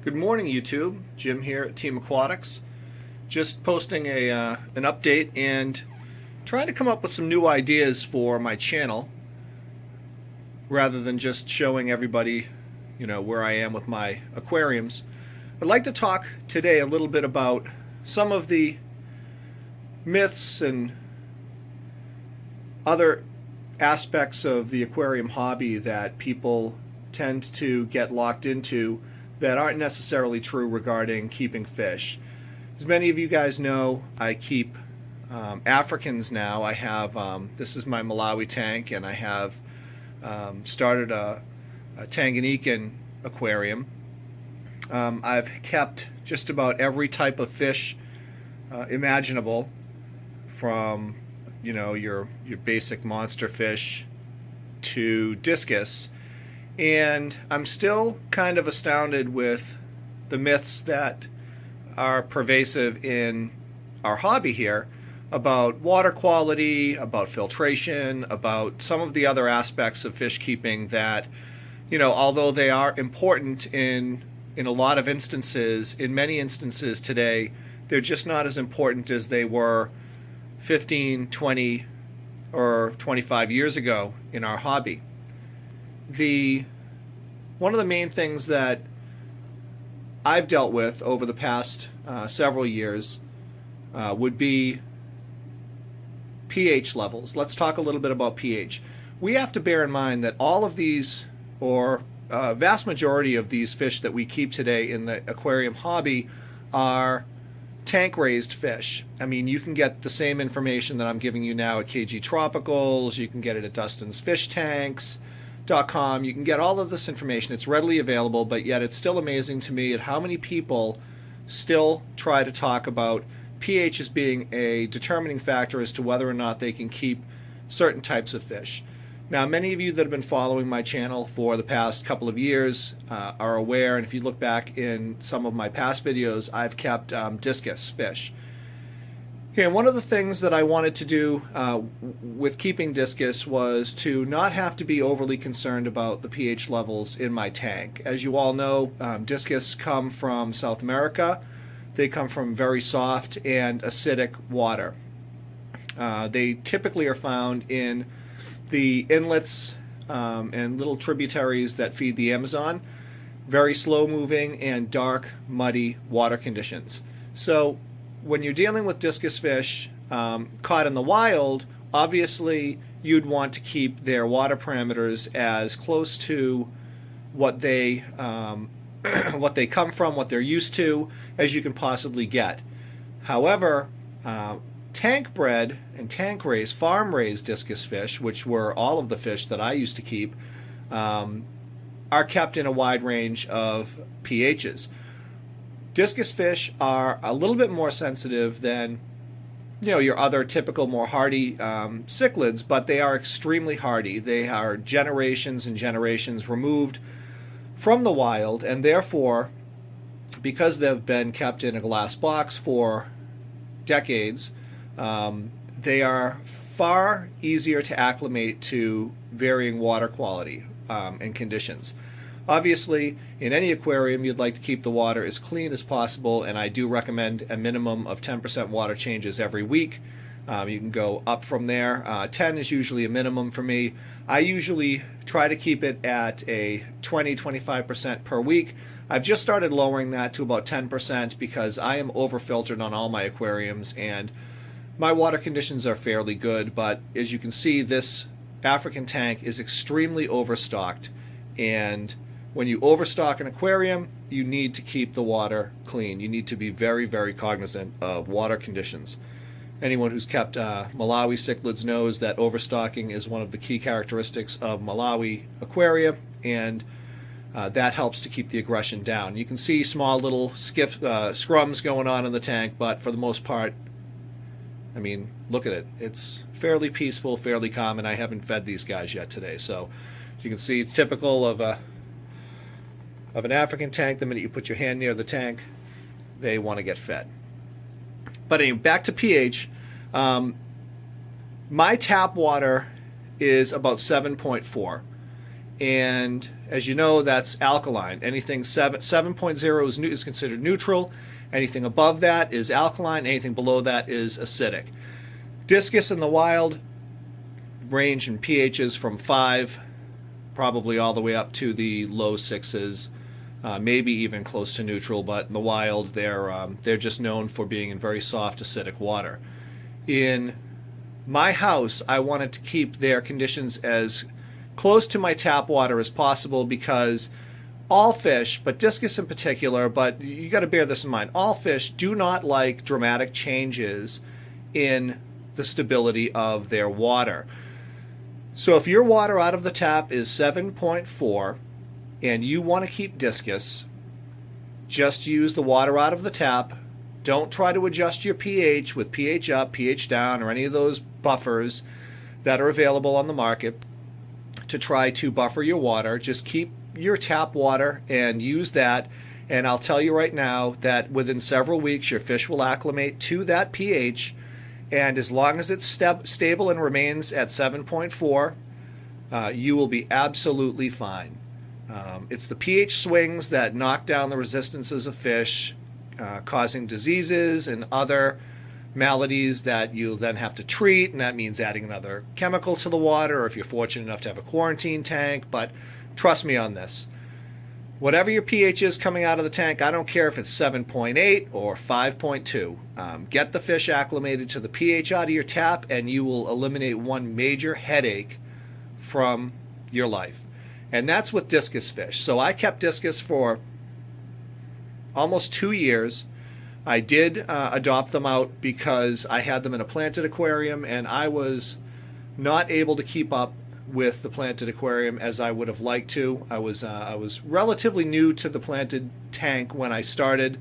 Good morning, YouTube. Jim here at Team Aquatics. Just posting an update and trying to come up with some new ideas for my channel rather than just showing everybody, where I am with my aquariums. I'd like to talk today a little bit about some of the myths and other aspects of the aquarium hobby that people tend to get locked into that aren't necessarily true regarding keeping fish. As many of you guys know, I keep Africans now. I have, this is my Malawi tank, and I have started a Tanganyikan aquarium. I've kept just about every type of fish imaginable, from your basic monster fish to discus. And I'm still kind of astounded with the myths that are pervasive in our hobby here about water quality, about filtration, about some of the other aspects of fish keeping that, although they are important in a lot of instances, in many instances today, they're just not as important as they were 15, 20, or 25 years ago in our hobby. One of the main things that I've dealt with over the past several years would be pH levels. Let's talk a little bit about pH. We have to bear in mind that all of these, or vast majority of these fish that we keep today in the aquarium hobby, are tank-raised fish. I mean, you can get the same information that I'm giving you now at KG Tropicals. You can get it at Dustin's Fish Tanks.com. You can get all of this information. It's readily available, but yet it's still amazing to me at how many people still try to talk about pH as being a determining factor as to whether or not they can keep certain types of fish. Now, many of you that have been following my channel for the past couple of years are aware, and if you look back in some of my past videos, I've kept discus fish. And one of the things that I wanted to do with keeping discus was to not have to be overly concerned about the pH levels in my tank. As you all know, discus come from South America. They come from very soft and acidic water. They typically are found in the inlets and little tributaries that feed the Amazon. Very slow moving and dark, muddy water conditions. So when you're dealing with discus fish caught in the wild, obviously you'd want to keep their water parameters as close to what they what they come from, what they're used to, as you can possibly get. However, tank bred and tank raised, farm raised discus fish, which were all of the fish that I used to keep, are kept in a wide range of pHs. Discus fish are a little bit more sensitive than your other typical more hardy cichlids, but they are extremely hardy. They are generations and generations removed from the wild, and therefore, because they've been kept in a glass box for decades, they are far easier to acclimate to varying water quality and conditions. Obviously, in any aquarium, you'd like to keep the water as clean as possible, and I do recommend a minimum of 10% water changes every week. You can go up from there. 10 is usually a minimum for me. I usually try to keep it at a 20-25% per week. I've just started lowering that to about 10% because I am over-filtered on all my aquariums, and my water conditions are fairly good, but as you can see, this African tank is extremely overstocked, and when you overstock an aquarium, you need to keep the water clean. You need to be very, very cognizant of water conditions. Anyone who's kept Malawi cichlids knows that overstocking is one of the key characteristics of Malawi aquaria, and that helps to keep the aggression down. You can see small little scrums going on in the tank, but for the most part, I mean, look at it. It's fairly peaceful, fairly calm, and I haven't fed these guys yet today. So you can see it's typical of an African tank. The minute you put your hand near the tank, they want to get fed. But anyway, back to pH. My tap water is about 7.4. and as you know, that's alkaline. Anything 7.0 is considered neutral. Anything above that is alkaline. Anything below that is acidic. Discus in the wild range in pHs from 5, probably all the way up to the low 6s, maybe even close to neutral. But in the wild, they're just known for being in very soft acidic water. In my house, I wanted to keep their conditions as close to my tap water as possible, because all fish, but discus in particular, but you got to bear this in mind, all fish do not like dramatic changes in the stability of their water. So if your water out of the tap is 7.4 and you want to keep discus, just use the water out of the tap. Don't try to adjust your pH with pH up, pH down, or any of those buffers that are available on the market to try to buffer your water. Just keep your tap water and use that, and I'll tell you right now that within several weeks your fish will acclimate to that pH, and as long as it's stable and remains at 7.4, you will be absolutely fine. It's the pH swings that knock down the resistances of fish, causing diseases and other maladies that you then have to treat, and that means adding another chemical to the water, or if you're fortunate enough to have a quarantine tank. But trust me on this. Whatever your pH is coming out of the tank, I don't care if it's 7.8 or 5.2. Get the fish acclimated to the pH out of your tap, and you will eliminate one major headache from your life. And that's with discus fish. So I kept discus for almost 2 years. I did adopt them out because I had them in a planted aquarium, and I was not able to keep up with the planted aquarium as I would have liked to. I was relatively new to the planted tank when I started.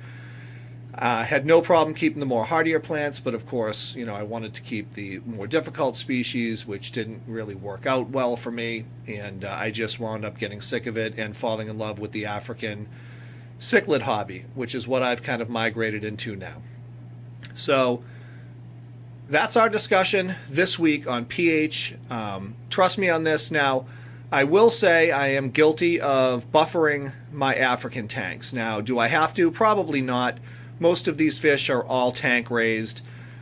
Had no problem keeping the more hardier plants, but of course, I wanted to keep the more difficult species, which didn't really work out well for me, and I just wound up getting sick of it and falling in love with the African cichlid hobby, which is what I've kind of migrated into now. So that's our discussion this week on pH. Trust me on this. Now, I will say I am guilty of buffering my African tanks. Now, do I have to? Probably not. Most of these fish are all tank raised.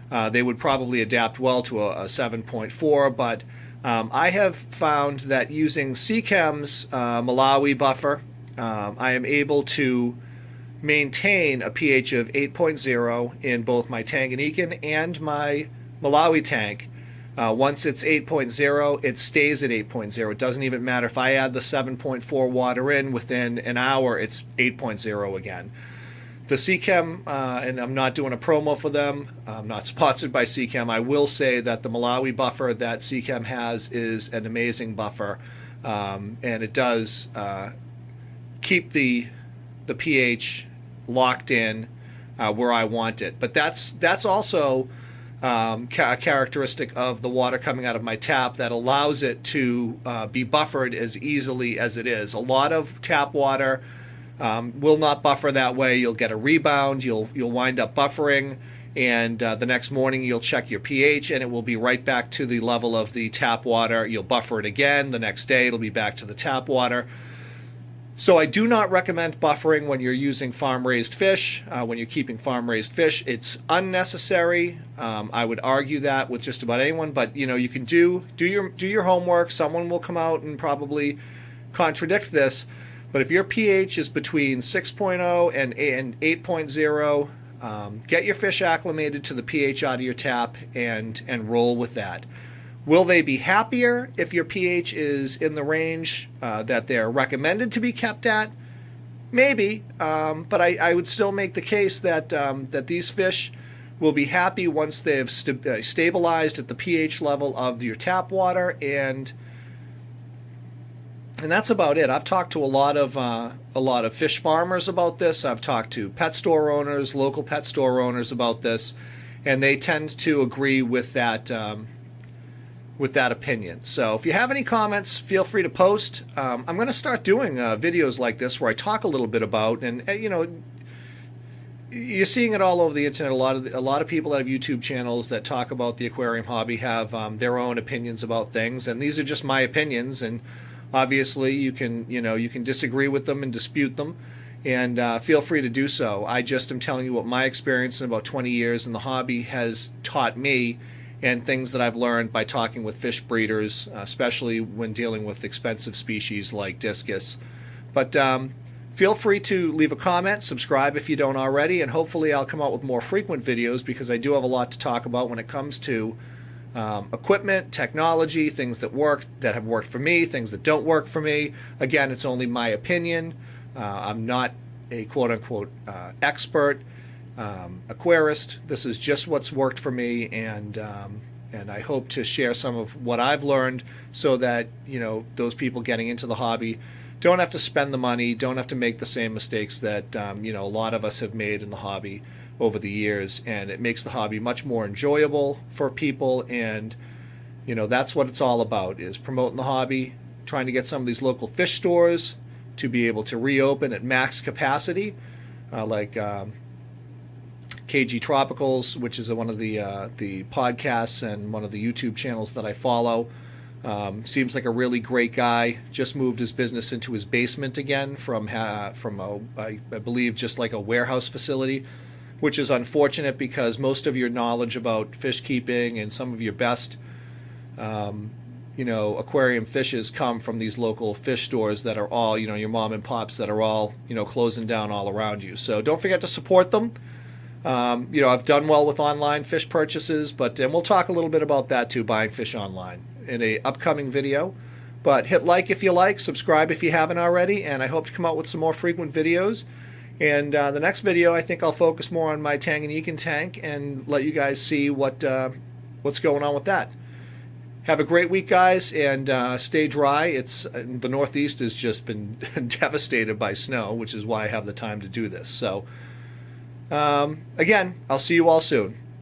They would probably adapt well to a 7.4, but I have found that using Seachem's Malawi buffer, I am able to maintain a pH of 8.0 in both my Tanganyikan and my Malawi tank. Once it's 8.0, it stays at 8.0. It doesn't even matter if I add the 7.4 water in. Within an hour, it's 8.0 again. The Seachem, and I'm not doing a promo for them, I'm not sponsored by Seachem. I will say that the Malawi buffer that Seachem has is an amazing buffer, and it does keep the pH locked in where I want it. But that's also a characteristic of the water coming out of my tap that allows it to be buffered as easily as it is. A lot of tap water will not buffer that way. You'll get a rebound. You'll wind up buffering, and the next morning you'll check your pH, and it will be right back to the level of the tap water. You'll buffer it again. The next day it'll be back to the tap water. So I do not recommend buffering when you're using farm-raised fish, when you're keeping farm-raised fish. It's unnecessary. I would argue that with just about anyone, but you can do your homework. Someone will come out and probably contradict this, but if your pH is between 6.0 and 8.0, get your fish acclimated to the pH out of your tap and roll with that. Will they be happier if your pH is in the range that they're recommended to be kept at? Maybe, but I would still make the case that these fish will be happy once they've stabilized at the pH level of your tap water, and that's about it. I've talked to a lot of fish farmers about this. I've talked to pet store owners, local pet store owners about this, and they tend to agree with that opinion. So if you have any comments, feel free to post. I'm going to start doing videos like this where I talk a little bit about, and you're seeing it all over the internet. A lot of people that have YouTube channels that talk about the aquarium hobby have their own opinions about things, and these are just my opinions. And Obviously, you can disagree with them and dispute them, and feel free to do so. I just am telling you what my experience in about 20 years in the hobby has taught me, and things that I've learned by talking with fish breeders, especially when dealing with expensive species like discus. But feel free to leave a comment, subscribe if you don't already, and hopefully I'll come out with more frequent videos, because I do have a lot to talk about when it comes to equipment, technology, things that work, that have worked for me, things that don't work for me. Again, it's only my opinion. I'm not a quote-unquote expert aquarist. This is just what's worked for me, and I hope to share some of what I've learned, so that those people getting into the hobby don't have to spend the money, don't have to make the same mistakes that a lot of us have made in the hobby over the years. And it makes the hobby much more enjoyable for people, and that's what it's all about, is promoting the hobby, trying to get some of these local fish stores to be able to reopen at max capacity, like KG Tropicals, which is one of the podcasts and one of the YouTube channels that I follow. Seems like a really great guy. Just moved his business into his basement again from I believe just like a warehouse facility, which is unfortunate, because most of your knowledge about fish keeping and some of your best aquarium fishes come from these local fish stores that are all, your mom and pops, that are all, closing down all around you. So don't forget to support them. I've done well with online fish purchases, and we'll talk a little bit about that too, buying fish online, in a upcoming video. But hit like if you like, subscribe if you haven't already, and I hope to come out with some more frequent videos. And the next video, I think I'll focus more on my Tanganyikan tank and let you guys see what's going on with that. Have a great week, guys, and stay dry. The Northeast has just been devastated by snow, which is why I have the time to do this. So, again, I'll see you all soon.